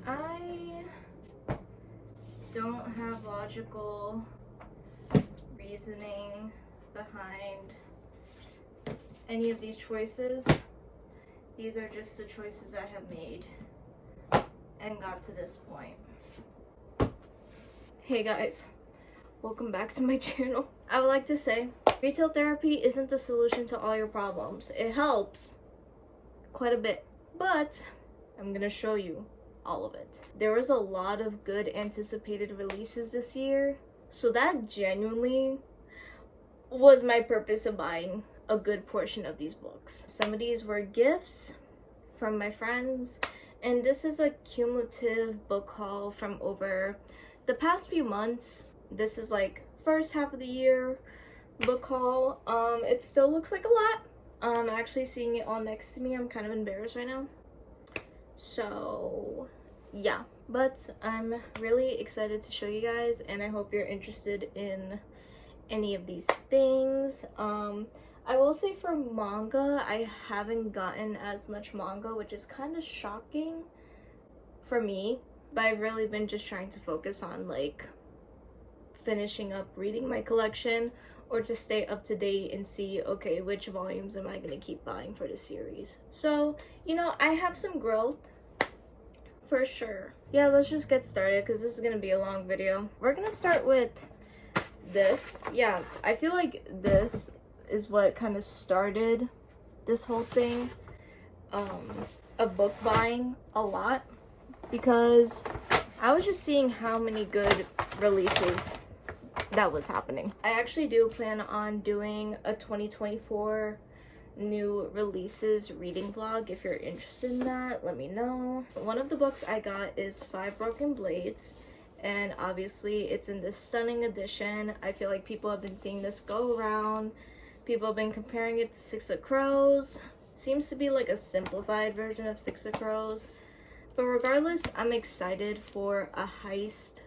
I don't have logical reasoning behind any of these choices. These are just the choices I have made and got to this point. Hey guys, welcome back to my channel. I would like to say, retail therapy isn't the solution to all your problems. It helps quite a bit, but I'm gonna show you all of it. There was a lot of good anticipated releases this year, so that genuinely was my purpose of buying a good portion of these books. Some of these were gifts from my friends, and this is a cumulative book haul from over the past few months. This is like first half of the year book haul. It still looks like a lot. Actually seeing it all next to me, I'm kind of embarrassed right now. So yeah, but I'm really excited to show you guys, and I hope you're interested in any of these things. I will say for manga, I haven't gotten as much manga, which is kind of shocking for me, but I've really been just trying to focus on like finishing up reading my collection, or to stay up to date and see, okay, which volumes am I gonna keep buying for the series. So, you know, I have some growth for sure. Yeah, let's just get started because this is gonna be a long video. We're gonna start with this. Yeah, I feel like this is what kind of started this whole thing of book buying a lot, because I was just seeing how many good releases that was happening. I actually do plan on doing a 2024 new releases reading vlog. If you're interested in that, let me know. One of the books I got is 5 Broken Blades, and obviously it's in this stunning edition. I feel like people have been seeing this go around. People have been comparing it to Six of Crows. Seems to be like a simplified version of Six of Crows. But regardless, I'm excited for a heist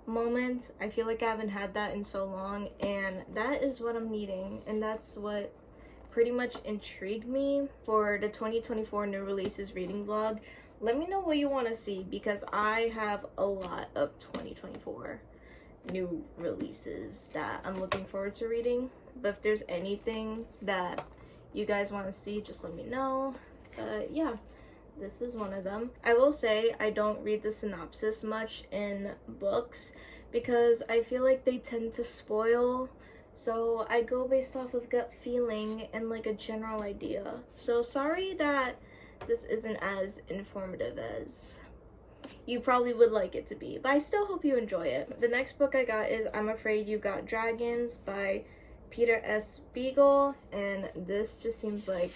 moment. I feel like I haven't had that in so long, and that is what I'm needing, and that's what pretty much intrigued me for the 2024 new releases reading vlog. Let me know what you want to see, because I have a lot of 2024 new releases that I'm looking forward to reading. But if there's anything that you guys want to see, just let me know. Yeah, this is one of them. I will say I don't read the synopsis much in books because I feel like they tend to spoil. So I go based off of gut feeling and like a general idea. So sorry that this isn't as informative as you probably would like it to be, but I still hope you enjoy it. The next book I got is I'm Afraid You Got Dragons by Peter S. Beagle, and this just seems like,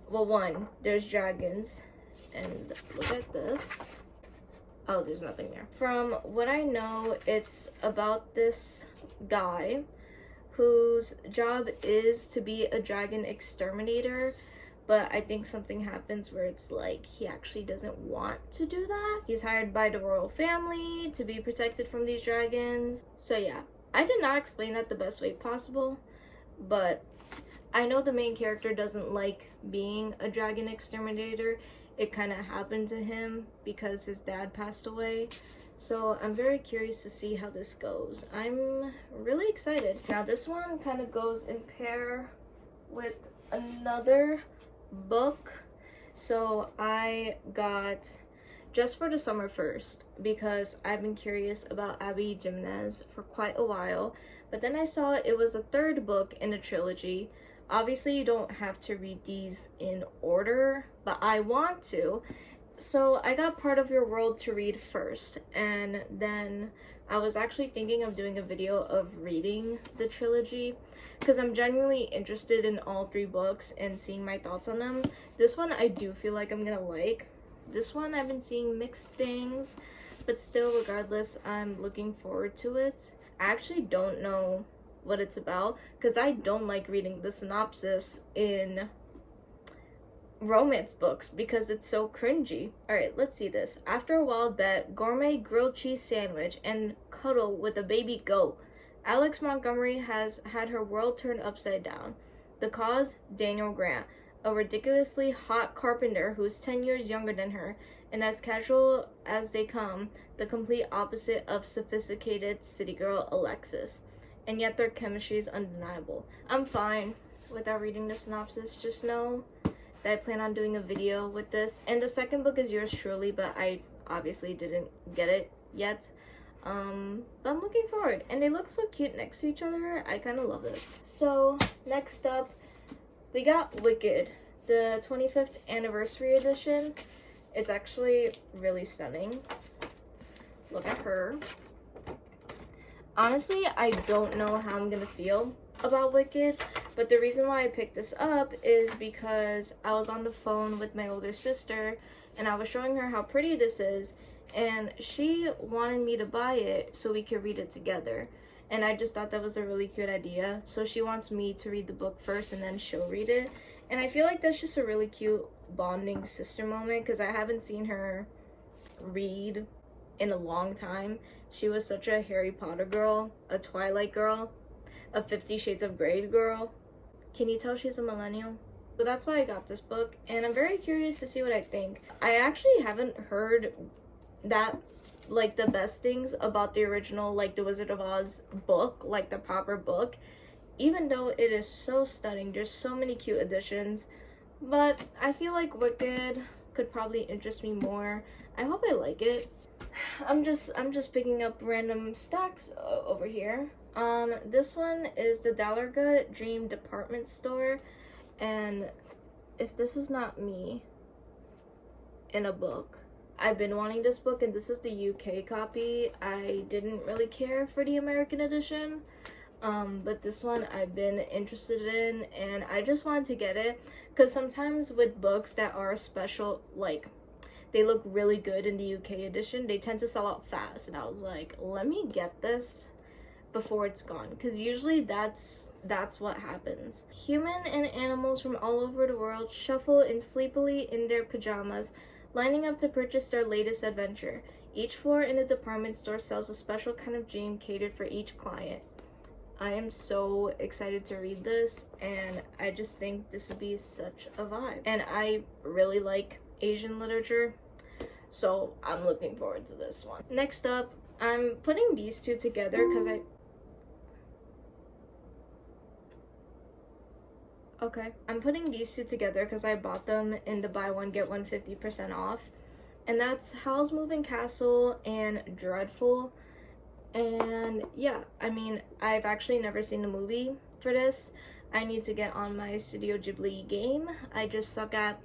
well, one, there's dragons, and look at this. Oh, there's nothing there. From what I know, it's about this guy whose job is to be a dragon exterminator, but I think something happens where it's like he actually doesn't want to do that. He's hired by the royal family to be protected from these dragons. So yeah, I did not explain that the best way possible, but I know the main character doesn't like being a dragon exterminator. It kind of happened to him because his dad passed away. So I'm very curious to see how this goes. I'm really excited. Now this one kind of goes in pair with another book. So I got Just for the Summer first because I've been curious about Abby Jimenez for quite a while. But then I saw it was a third book in a trilogy. Obviously you don't have to read these in order, but I want to. So I got Part of Your World to read first, and then I was actually thinking of doing a video of reading the trilogy because I'm genuinely interested in all 3 books and seeing my thoughts on them. This one I do feel like I'm gonna like. This one I've been seeing mixed things, but still, regardless, I'm looking forward to it. I actually don't know what it's about because I don't like reading the synopsis in romance books because it's so cringy. Alright, let's see this. After a wild bet, gourmet grilled cheese sandwich, and cuddle with a baby goat, Alex Montgomery has had her world turned upside down. The cause? Daniel Grant, a ridiculously hot carpenter who's 10 years younger than her, and as casual as they come, the complete opposite of sophisticated city girl Alexis. And yet their chemistry is undeniable. I'm fine without reading the synopsis. Just know that I plan on doing a video with this. And the second book is yours truly, but I obviously didn't get it yet. But I'm looking forward. And they look so cute next to each other. I kind of love this. So next up, we got Wicked, the 25th anniversary edition. It's actually really stunning. Look at her. Honestly, I don't know how I'm gonna feel about Wicked, but the reason why I picked this up is because I was on the phone with my older sister and I was showing her how pretty this is, and she wanted me to buy it so we could read it together. And I just thought that was a really cute idea. So she wants me to read the book first and then she'll read it. And I feel like that's just a really cute bonding sister moment, because I haven't seen her read in a long time. She was such a Harry Potter girl, a Twilight girl, a 50 Shades of Grey girl. Can you tell she's a millennial? So that's why I got this book, and I'm very curious to see what I think. I actually haven't heard that, like, the best things about the original, like, The Wizard of Oz book, like the proper book, even though it is so stunning. There's so many cute additions, but I feel like Wicked could probably interest me more. I hope I like it. I'm just picking up random stacks over here. This one is the Dallergut Dream Department Store, and if this is not me in a book, I've been wanting this book, and this is the UK copy. I didn't really care for the American edition, but this one I've been interested in, and I just wanted to get it because sometimes with books that are special, like, they look really good in the UK edition, they tend to sell out fast, and I was like, let me get this before it's gone, because usually that's what happens. Human and animals from all over the world shuffle in sleepily in their pajamas, lining up to purchase their latest adventure. Each floor in the department store sells a special kind of dream catered for each client. I am so excited to read this, and I just think this would be such a vibe. And I really like Asian literature, so I'm looking forward to this one. Next up, I'm putting these two together because I'm putting these two together because I bought them in the buy one get one 50% off, and that's Howl's Moving Castle and Dreadful. And yeah, I mean, I've actually never seen the movie for this. I need to get on my Studio Ghibli game. I just suck at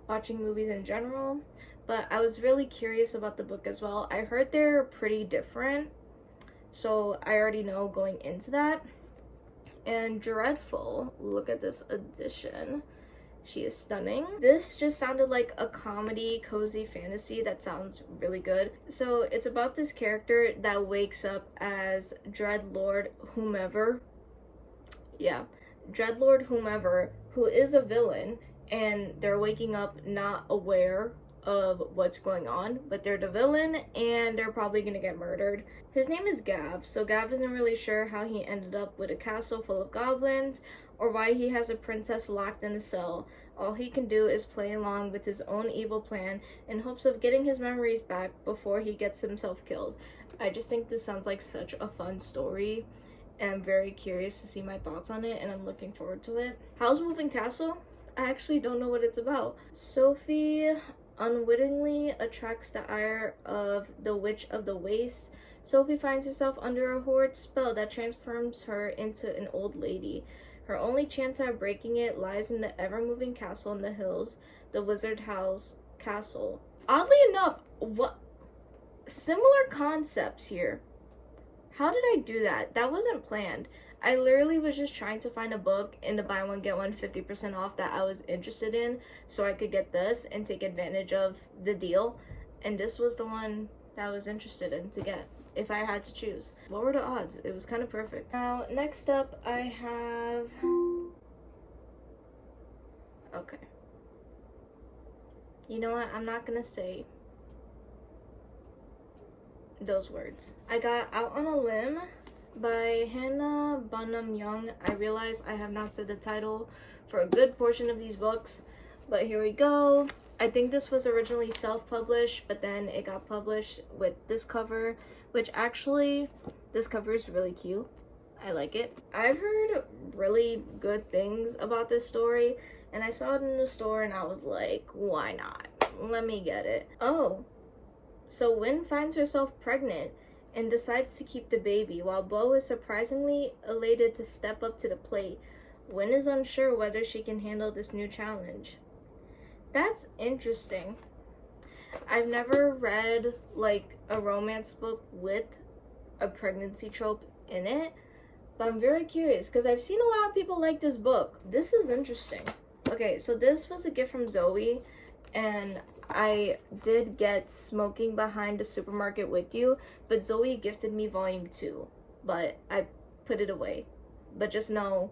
watching movies in general, but I was really curious about the book as well. I heard they're pretty different, so I already know going into that. And Dreadful, look at this edition. She is stunning. This just sounded like a comedy, cozy fantasy that sounds really good. So it's about this character that wakes up as Dreadlord whomever. Yeah, Dreadlord whomever, who is a villain, and they're waking up not aware of what's going on, but they're the villain and they're probably gonna get murdered. His name is Gav, so Gav isn't really sure how he ended up with a castle full of goblins or why he has a princess locked in a cell. All he can do is play along with his own evil plan in hopes of getting his memories back before he gets himself killed. I just think this sounds like such a fun story, and I'm very curious to see my thoughts on it, and I'm looking forward to it. Howl's Moving Castle? I actually don't know what it's about. Sophie unwittingly attracts the ire of the Witch of the Waste. Sophie finds herself under a horrid spell that transforms her into an old lady. Her only chance at breaking it lies in the ever-moving castle in the hills, the Wizard Howl's castle. Oddly enough, what similar concepts here. How did I do that? That wasn't planned. I literally was just trying to find a book in the buy one get one 50% off that I was interested in so I could get this and take advantage of the deal, and this was the one that I was interested in to get if I had to choose. What were the odds? It was kind of perfect. Now next up I have, okay, you know what, I'm not gonna say those words. I got Out on a Limb by Hannah Bonham Young. I realize I have not said the title for a good portion of these books, but here we go. I think this was originally self-published, but then it got published with this cover, which actually, this cover is really cute. I like it. I've heard really good things about this story, and I saw it in the store and I was like, why not? Let me get it. Oh, so Wynn finds herself pregnant and decides to keep the baby, while Bo is surprisingly elated to step up to the plate. Wynn is unsure whether she can handle this new challenge. That's interesting. I've never read like a romance book with a pregnancy trope in it, but I'm very curious because I've seen a lot of people like this book. This is interesting. Okay, so this was a gift from Zoe, and I did get Smoking Behind the Supermarket with You, but Zoe gifted me volume 2, but I put it away. But just know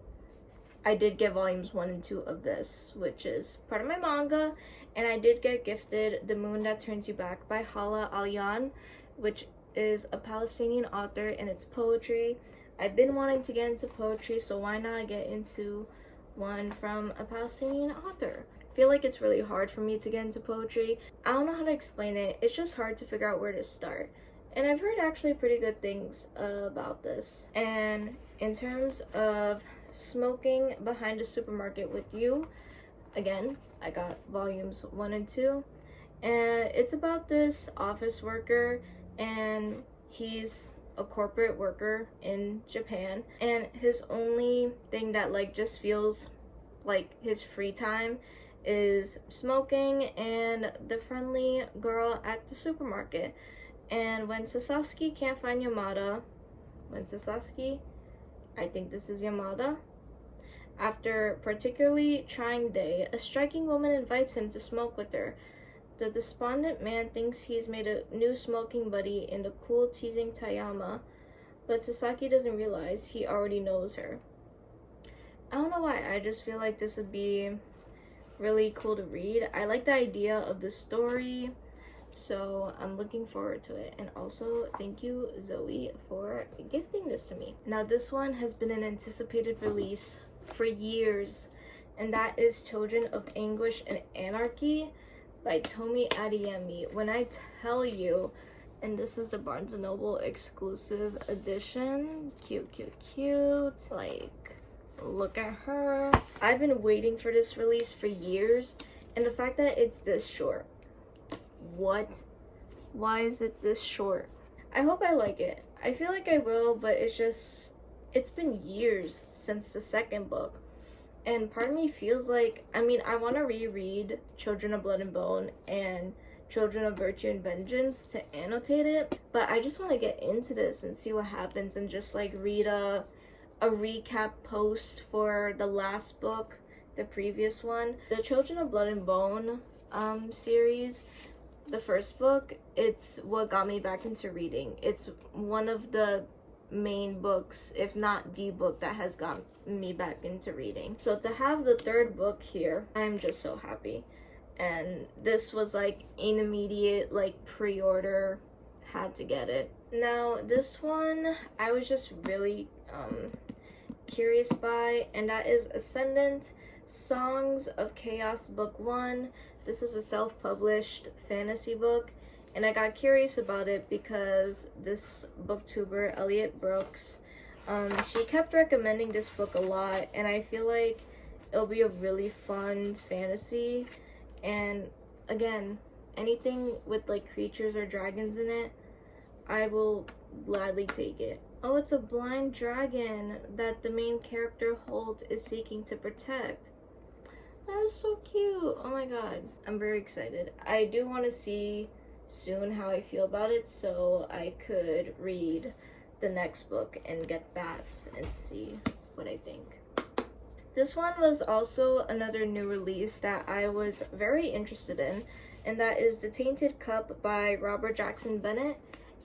I did get volumes 1 and 2 of this, which is part of my manga, and I did get gifted The Moon That Turns You Back by Hala Alyan, which is a Palestinian author, and it's poetry. I've been wanting to get into poetry, so why not get into one from a Palestinian author? I feel like it's really hard for me to get into poetry. I don't know how to explain it. It's just hard to figure out where to start. And I've heard actually pretty good things about this. And in terms of Smoking Behind the Supermarket with You, again, I got volumes 1 and 2. And it's about this office worker, and he's a corporate worker in Japan, and his only thing that like just feels like his free time is smoking and the friendly girl at the supermarket. And when Sasaki can't find Yamada, I think this is Yamada, after a particularly trying day, a striking woman invites him to smoke with her. The despondent man thinks he's made a new smoking buddy in the cool, teasing Tayama, but Sasaki doesn't realize he already knows her. I don't know why, I just feel like this would be really cool to read. I like the idea of the story, so I'm looking forward to it. And also, thank you, Zoe, for gifting this to me. Now, this one has been an anticipated release for years, and that is Children of Anguish and Anarchy by Tomi Adeyemi. When I tell you, and this is the Barnes & Noble exclusive edition, cute, like, look at her. I've been waiting for this release for years, and the fact that it's this short, what? Why is it this short? I hope I like it. I feel like I will, but it's been years since the second book. And part of me feels like, I mean, I want to reread Children of Blood and Bone and Children of Virtue and Vengeance to annotate it, but I just want to get into this and see what happens and just like read a recap post for the last book, the previous one. The Children of Blood and Bone series, the first book, it's what got me back into reading. It's one of the main books, if not the book, that has got me back into reading. So to have the third book here, I'm just so happy. And this was like an immediate like pre-order, had to get it. Now this one I was just really curious by, and that is Ascendant, Songs of Chaos Book 1. This is a self-published fantasy book, and I got curious about it because this booktuber, Elliot Brooks, she kept recommending this book a lot, and I feel like it'll be a really fun fantasy. And again, anything with like creatures or dragons in it, I will gladly take it. Oh, it's a blind dragon that the main character Holt is seeking to protect. That is so cute. Oh my god, I'm very excited. I do want to see soon how I feel about it, so I could read the next book and get that and see what I think. This one was also another new release that I was very interested in, and that is The Tainted Cup by Robert Jackson Bennett.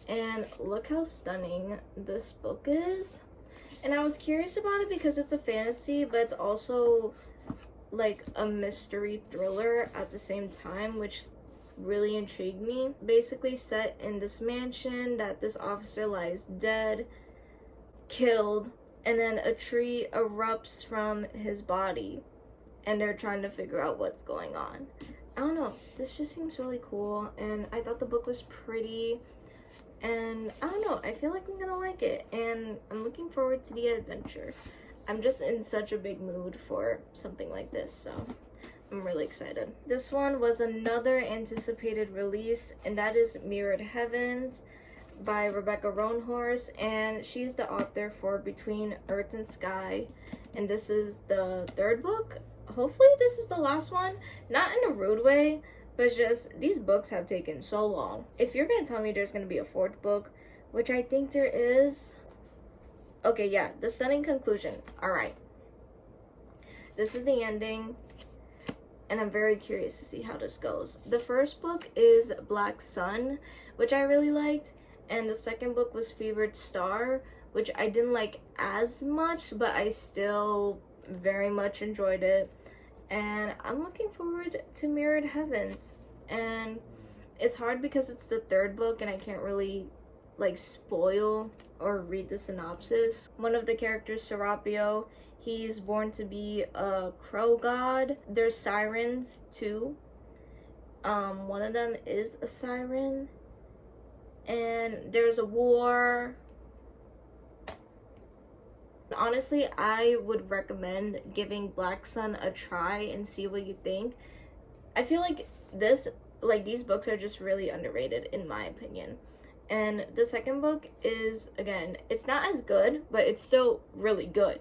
And look how stunning this book is. And I was curious about it because it's a fantasy, but it's also like a mystery thriller at the same time, which really intrigued me. Basically set in this mansion that this officer lies dead, killed, and then a tree erupts from his body, and they're trying to figure out what's going on. I don't know, this just seems really cool, and I thought the book was pretty, and I don't know, I feel like I'm gonna like it, and I'm looking forward to the adventure. I'm just in such a big mood for something like this, so I'm really excited. This one was another anticipated release, and that is Mirrored Heavens by Rebecca Roanhorse, and she's the author for Between Earth and Sky, and this is the third book. Hopefully this is the last one, not in a rude way, but just these books have taken so long. If you're gonna tell me there's gonna be a fourth book, which I think there is, okay, yeah, the stunning conclusion. All right, this is the ending, and I'm very curious to see how this goes. The first book is Black Sun, which I really liked, and the second book was Fevered Star, which I didn't like as much, but I still very much enjoyed it. And I'm looking forward to Mirrored Heavens. And it's hard because it's the third book and I can't really like spoil or read the synopsis. One of the characters, Serapio, he's born to be a crow god. There's sirens too. One of them is a siren. And there's a war. Honestly, I would recommend giving Black Sun a try and see what you think. I feel like these books are just really underrated in my opinion. And the second book is, again, it's not as good, but it's still really good.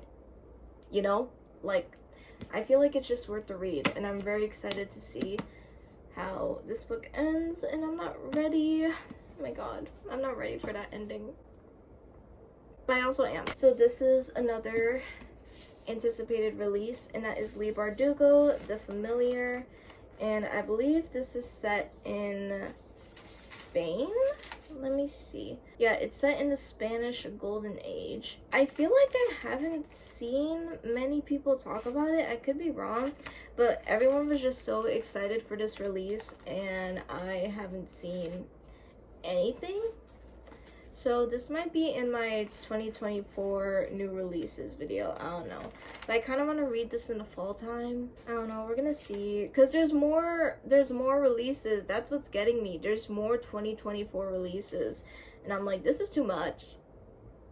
You know? Like, I feel like it's just worth the read, and I'm very excited to see how this book ends, and I'm not ready. Oh my god, I'm not ready for that ending. But I also am. So this is another anticipated release, and that is Leigh Bardugo, The Familiar, and I believe this is set in Spain? Let me see. Yeah, it's set in the Spanish Golden Age. I feel like I haven't seen many people talk about it. I could be wrong, but everyone was just so excited for this release, and I haven't seen anything. So this might be in my 2024 new releases video. I don't know, but I kind of want to read this in the fall time. I don't know, we're gonna see, because there's more releases. That's what's getting me. There's more 2024 releases, and I'm like, this is too much.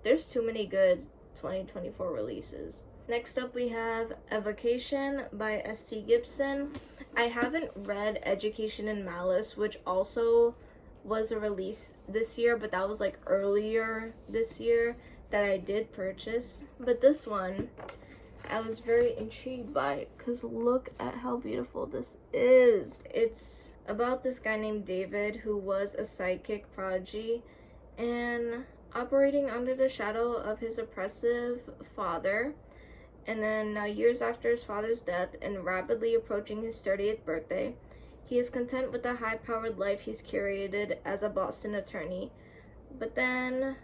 There's too many good 2024 releases. Next up we have Evocation by S.T. Gibson. I haven't read Education in Malice, which also was a release this year, but that was like earlier this year that I did purchase. But this one I was very intrigued by, because look at how beautiful this is. It's about this guy named David who was a psychic prodigy and operating under the shadow of his oppressive father. And then now, years after his father's death and rapidly approaching his 30th birthday, he is content with the high-powered life he's curated as a Boston attorney. But then,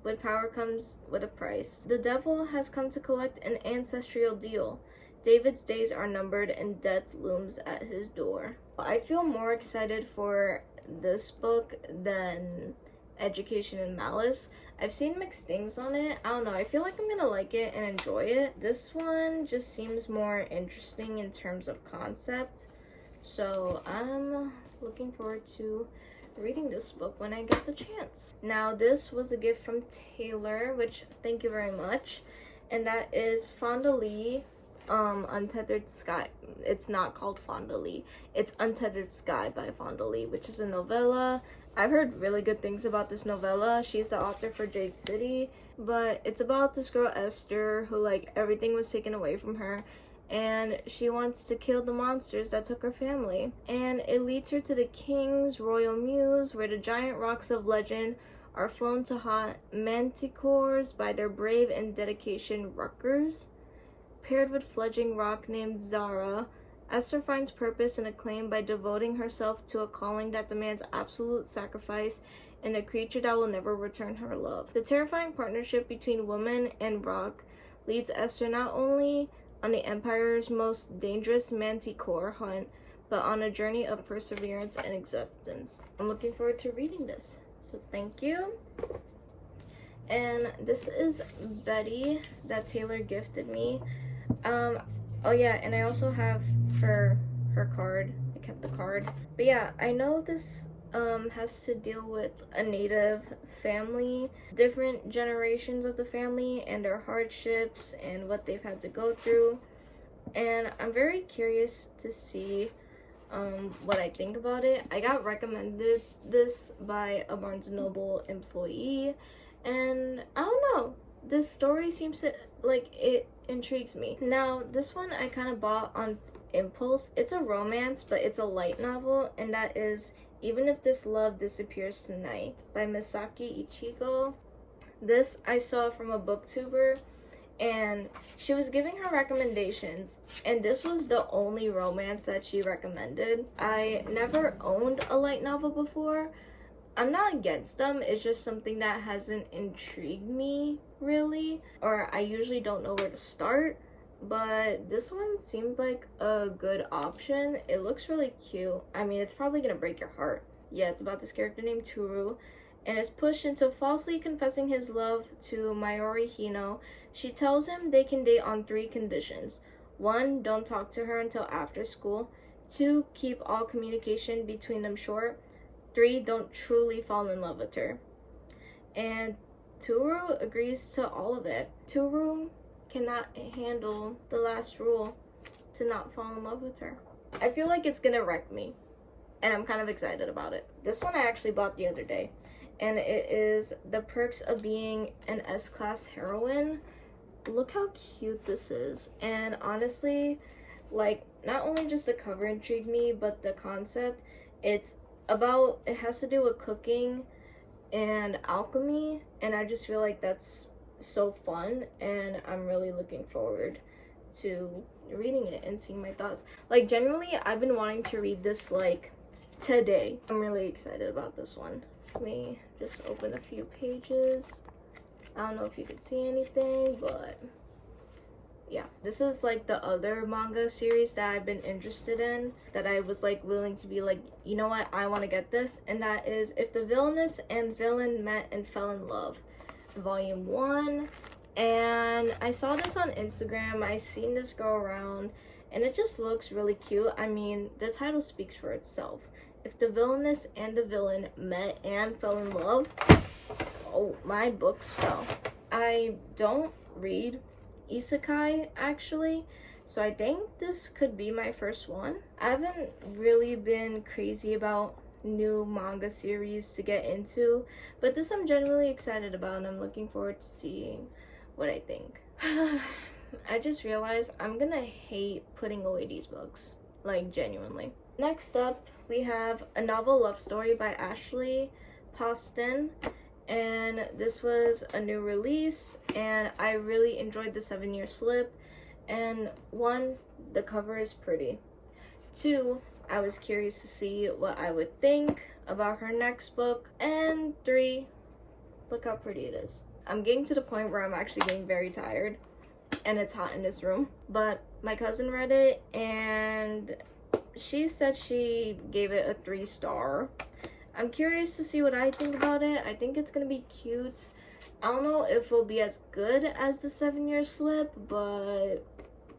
with power comes with a price. The devil has come to collect an ancestral deal. David's days are numbered and death looms at his door. I feel more excited for this book than Education in Malice. I've seen mixed things on it. I don't know, I feel like I'm gonna like it and enjoy it. This one just seems more interesting in terms of concept. So I'm looking forward to reading this book when I get the chance. Now this was a gift from Taylor, which thank you very much, and that is Fonda Lee, Untethered Sky. It's not called Fonda Lee, it's Untethered Sky by Fonda Lee, which is a novella. I've heard really good things about this novella. She's the author for Jade City, but it's about this girl Esther who, like, everything was taken away from her, and she wants to kill the monsters that took her family. And it leads her to the king's royal muse, where the giant rocks of legend are flown to haunt manticores by their brave and dedication ruckers. Paired with fledgling rock named Zara, Esther finds purpose and acclaim by devoting herself to a calling that demands absolute sacrifice in a creature that will never return her love. The terrifying partnership between woman and rock leads Esther not only on the Empire's most dangerous manticore hunt, but on a journey of perseverance and acceptance. I'm looking forward to reading this, so thank you. And this is Betty that Taylor gifted me. Oh yeah, and I also have her card. I kept the card. But yeah, I know this has to deal with a native family, different generations of the family and their hardships and what they've had to go through. And I'm very curious to see what I think about it. I got recommended this by a Barnes & Noble employee, and I don't know, this story seems to, like, it intrigues me. Now, this one I kind of bought on impulse. It's a romance, but it's a light novel, and that is Even If This Love Disappears Tonight by Misaki Ichigo. This I saw from a booktuber, and she was giving her recommendations, and this was the only romance that she recommended. I never owned a light novel before. I'm not against them, it's just something that hasn't intrigued me really, or I usually don't know where to start. But this one seemed like a good option. It looks really cute. I mean, it's probably gonna break your heart. Yeah, it's about this character named Toru, and is pushed into falsely confessing his love to Mayuri Hino. She tells him they can date on 3 conditions. 1, don't talk to her until after school. 2, keep all communication between them short. 3, don't truly fall in love with her. And Toru agrees to all of it. Toru cannot handle the last rule, to not fall in love with her. I feel like it's gonna wreck me, and I'm kind of excited about it. This one I actually bought the other day, and it is The Perks of Being an S-Class Heroine. Look how cute this is. And honestly, like, not only just the cover intrigued me, but the concept. It has to do with cooking and alchemy, and I just feel like that's so fun, and I'm really looking forward to reading it and seeing my thoughts. Like, genuinely, I've been wanting to read this like today. I'm really excited about this one. Let me just open a few pages. I don't know if you can see anything, but yeah, this is like the other manga series that I've been interested in, that I was like willing to be like, you know what, I want to get this, and that is If the Villainess and Villain Met and Fell in Love, volume 1. And I saw this on Instagram. I seen this go around, and it just looks really cute. I mean, the title speaks for itself. If the villainess and the villain met and fell in love. Oh, my books fell. I don't read isekai actually, so I think this could be my first one. I haven't really been crazy about new manga series to get into, but this I'm genuinely excited about, and I'm looking forward to seeing what I think. I just realized I'm gonna hate putting away these books, like, genuinely. Next up, we have A Novel Love Story by Ashley Poston, and this was a new release, and I really enjoyed the 7-year slip. And 1, the cover is pretty. 2, I was curious to see what I would think about her next book. And 3, look how pretty it is. I'm getting to the point where I'm actually getting very tired, and it's hot in this room. But my cousin read it, and she said she gave it a 3-star. I'm curious to see what I think about it. I think it's gonna be cute. I don't know if it'll be as good as the 7-year slip, but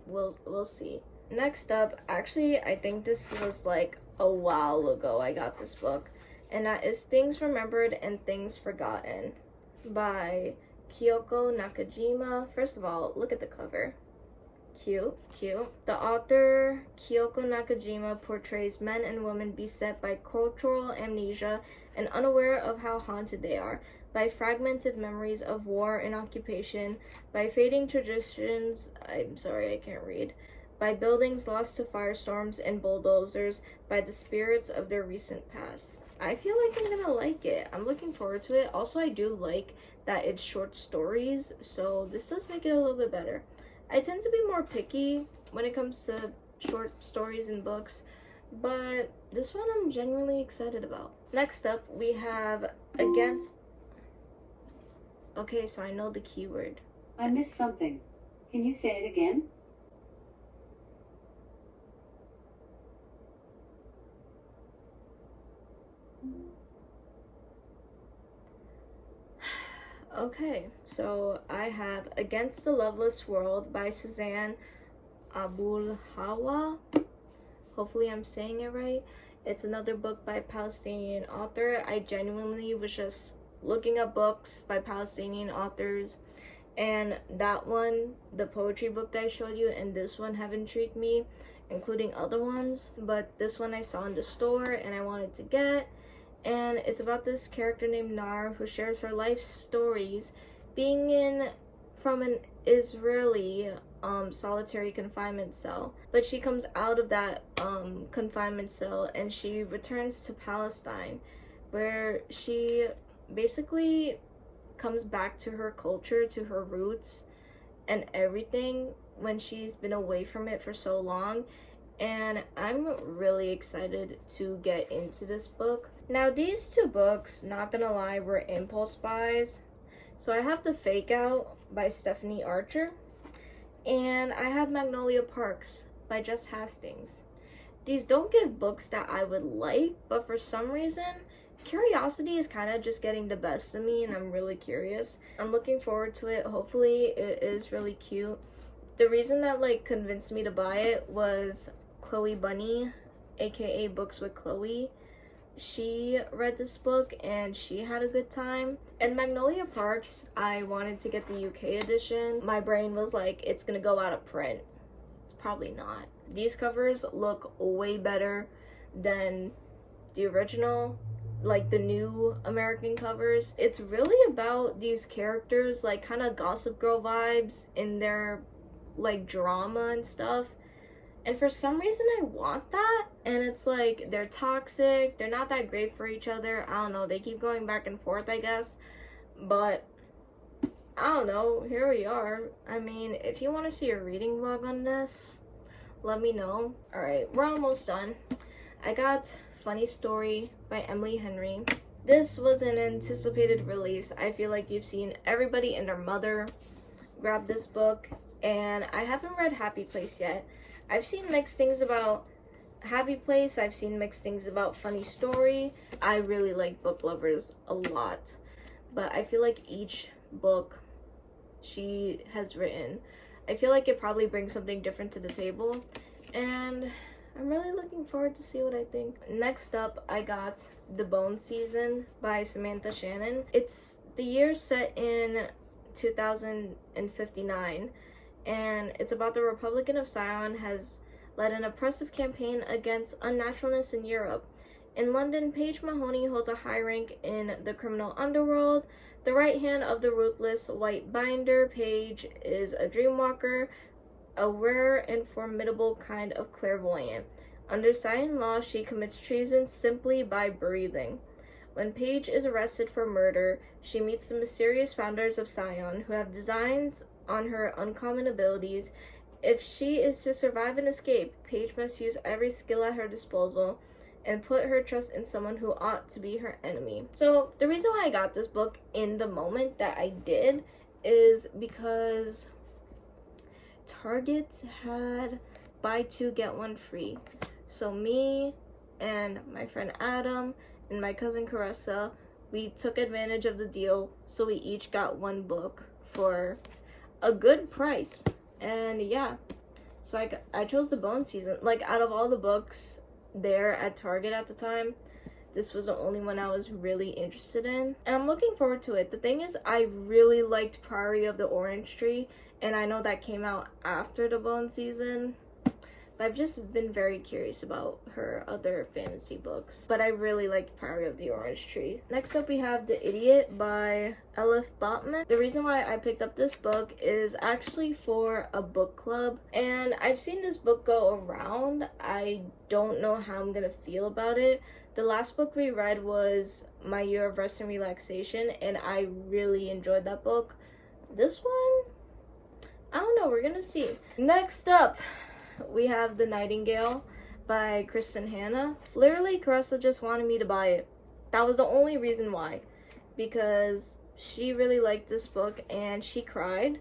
we'll see. Next up, actually, I think this was like a while ago I got this book, and that is Things Remembered and Things Forgotten by Kyoko Nakajima. First of all, look at the cover. Cute. The author, Kyoko Nakajima, portrays men and women beset by cultural amnesia and unaware of how haunted they are, by fragmented memories of war and occupation, by fading traditions, I'm sorry, I can't read, by buildings lost to firestorms and bulldozers, by the spirits of their recent past. I feel like I'm gonna like it. I'm looking forward to it. Also, I do like that it's short stories, so this does make it a little bit better. I tend to be more picky when it comes to short stories and books, but this one I'm genuinely excited about. Next up, we have Against... Okay, so I know the keyword. I missed something. Can you say it again? Okay, so I have Against the Loveless World by Suzanne Abulhawa. Hopefully I'm saying it right. It's another book by a Palestinian author. I genuinely was just looking up books by Palestinian authors, and that one, the poetry book that I showed you, and this one have intrigued me, including other ones. But this one I saw in the store and I wanted to get, and it's about this character named Nar who shares her life stories being from an Israeli solitary confinement cell. But she comes out of that confinement cell and she returns to Palestine, where she basically comes back to her culture, to her roots and everything, when she's been away from it for so long. And I'm really excited to get into this book. Now, these two books, not gonna lie, were impulse buys. So I have The Fake Out by Stephanie Archer, and I have Magnolia Parks by Jess Hastings. These don't give books that I would like, but for some reason, curiosity is kind of just getting the best of me, and I'm really curious. I'm looking forward to it. Hopefully it is really cute. The reason that like convinced me to buy it was Chloe Bunny, aka Books with Chloe. She read this book and she had a good time. And Magnolia Parks, I wanted to get the UK edition. My brain was like, it's gonna go out of print. It's probably not. These covers look way better than the original, like the new American covers. It's really about these characters, like kind of Gossip Girl vibes in their like drama and stuff. And for some reason I want that, and it's like they're toxic, they're not that great for each other. I don't know, they keep going back and forth, I guess. But I don't know, here we are. I mean, if you want to see a reading vlog on this, let me know. Alright, we're almost done. I got Funny Story by Emily Henry. This was an anticipated release. I feel like you've seen everybody and their mother grab this book, and I haven't read Happy Place yet. I've seen mixed things about Happy Place. I've seen mixed things about Funny Story. I really like Book Lovers a lot, but I feel like each book she has written, I feel like it probably brings something different to the table, and I'm really looking forward to see what I think. Next up, I got The Bone Season by Samantha Shannon. It's the year set in 2059, and it's about the Republican of Sion has led an oppressive campaign against unnaturalness in Europe. In London, Paige Mahoney holds a high rank in the criminal underworld. The right hand of the ruthless White Binder, Paige is a dreamwalker, a rare and formidable kind of clairvoyant. Under Sion law, she commits treason simply by breathing. When Paige is arrested for murder, she meets the mysterious founders of Sion, who have designs on her uncommon abilities. If she is to survive and escape, Paige must use every skill at her disposal and put her trust in someone who ought to be her enemy. So the reason why I got this book in the moment that I did is because Target had buy two get one free. So me and my friend Adam and my cousin Caressa, we took advantage of the deal, so we each got one book for a good price. And yeah, so I chose The Bone Season. Like, out of all the books there at Target at the time, this was the only one I was really interested in, and I'm looking forward to it. The thing is, I really liked Priory of the Orange Tree, and I know that came out after The Bone Season, but I've just been very curious about her other fantasy books. But I really liked Priory of the Orange Tree. Next up, we have The Idiot by Elif Botman. The reason why I picked up this book is actually for a book club, and I've seen this book go around. I don't know how I'm gonna feel about it. The last book we read was My Year of Rest and Relaxation, and I really enjoyed that book. This one, I don't know, we're gonna see. Next up, we have The Nighting Gale by Kristen Hanna. Literally, Caressa just wanted me to buy it. That was the only reason why. Because she really liked this book and she cried.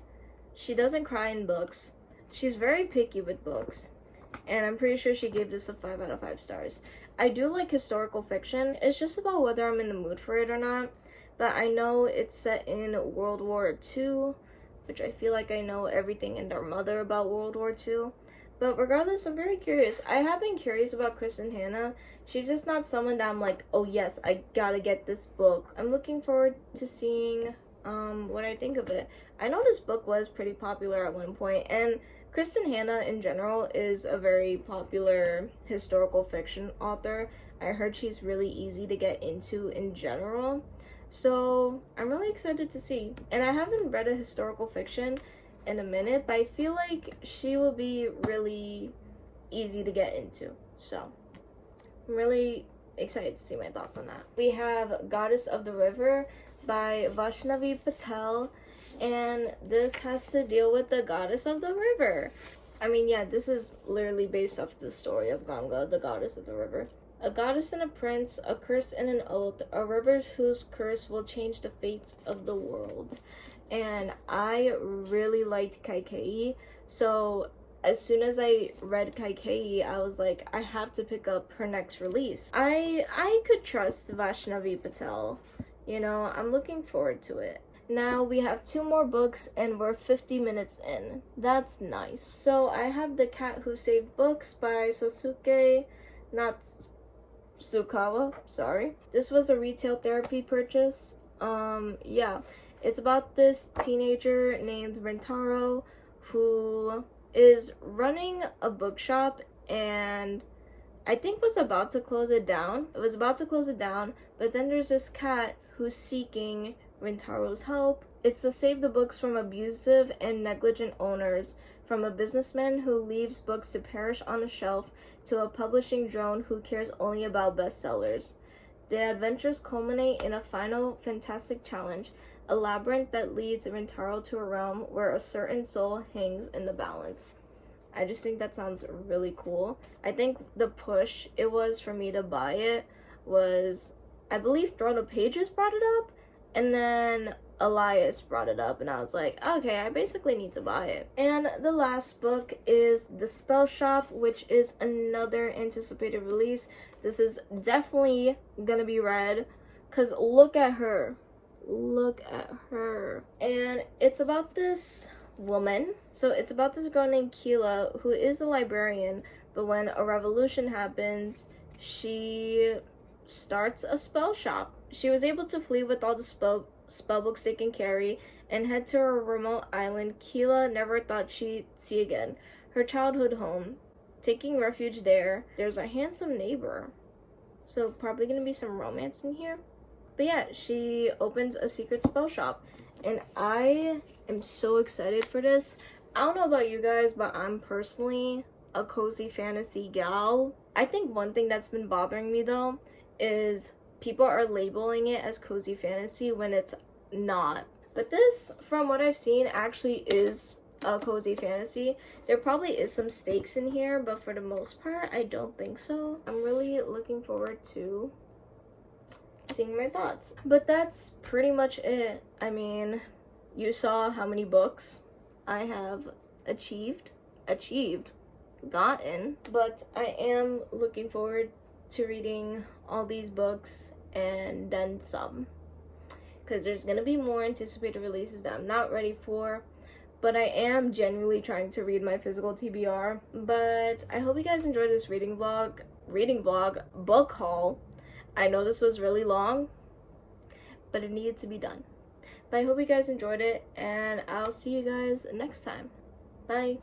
She doesn't cry in books. She's very picky with books. And I'm pretty sure she gave this a 5 out of 5 stars. I do like historical fiction. It's just about whether I'm in the mood for it or not. But I know it's set in World War II, which I feel like I know everything in Their Mother about World War II. But regardless, I'm very curious. I have been curious about Kristen Hanna. She's just not someone that I'm like, oh yes, I gotta get this book. I'm looking forward to seeing what I think of it. I know this book was pretty popular at one point, and Kristen Hanna in general is a very popular historical fiction author. I heard she's really easy to get into in general. So I'm really excited to see. And I haven't read a historical fiction in a minute, but I feel like she will be really easy to get into. So I'm really excited to see my thoughts on that. We have Goddess of the River by Vaishnavi Patel, and this has to deal with the goddess of the river. I mean, yeah, this is literally based off the story of Ganga, the goddess of the river. A goddess and a prince, a curse and an oath, a river whose curse will change the fate of the world. And I really liked Kaikei, so as soon as I read Kaikei, I was like, I have to pick up her next release. I could trust Vaishnavi Patel. You know, I'm looking forward to it. Now we have 2 more books and we're 50 minutes in. That's nice. So I have The Cat Who Saved Books by Sosuke Natsukawa. Sorry. This was a retail therapy purchase. Yeah. It's about this teenager named Rentaro who is running a bookshop and I think was about to close it down. It was about to close it down, but then there's this cat who's seeking Rintaro's help. It's to save the books from abusive and negligent owners, from a businessman who leaves books to perish on a shelf to a publishing drone who cares only about bestsellers. The adventures culminate in a final fantastic challenge, a labyrinth that leads Rintaro to a realm where a certain soul hangs in the balance. I just think that sounds really cool. I think the push it was for me to buy it was, I believe Throne of Pages brought it up, and then Elias brought it up, and I was like, okay, I basically need to buy it. And the last book is The Spellshop, which is another anticipated release. This is definitely gonna be read, because look at her. Look at her. And it's about this woman. So it's about this girl named Keela who is a librarian, but when a revolution happens, she starts a spell shop. She was able to flee with all the spell books they can carry and head to a remote island Keela never thought she'd see again, her childhood home. Taking refuge there, there's a handsome neighbor. So probably gonna be some romance in here. But yeah, she opens a secret spell shop, and I am so excited for this. I don't know about you guys, but I'm personally a cozy fantasy gal. I think one thing that's been bothering me though is people are labeling it as cozy fantasy when it's not. But this, from what I've seen, actually is a cozy fantasy. There probably is some stakes in here, but for the most part, I don't think so. I'm really looking forward to seeing my thoughts. But that's pretty much it. I mean, you saw how many books I have gotten, but I am looking forward to reading all these books and then some, because there's gonna be more anticipated releases that I'm not ready for, but I am genuinely trying to read my physical TBR. But I hope you guys enjoyed this reading vlog, book haul. I know this was really long, but it needed to be done. But I hope you guys enjoyed it, and I'll see you guys next time. Bye.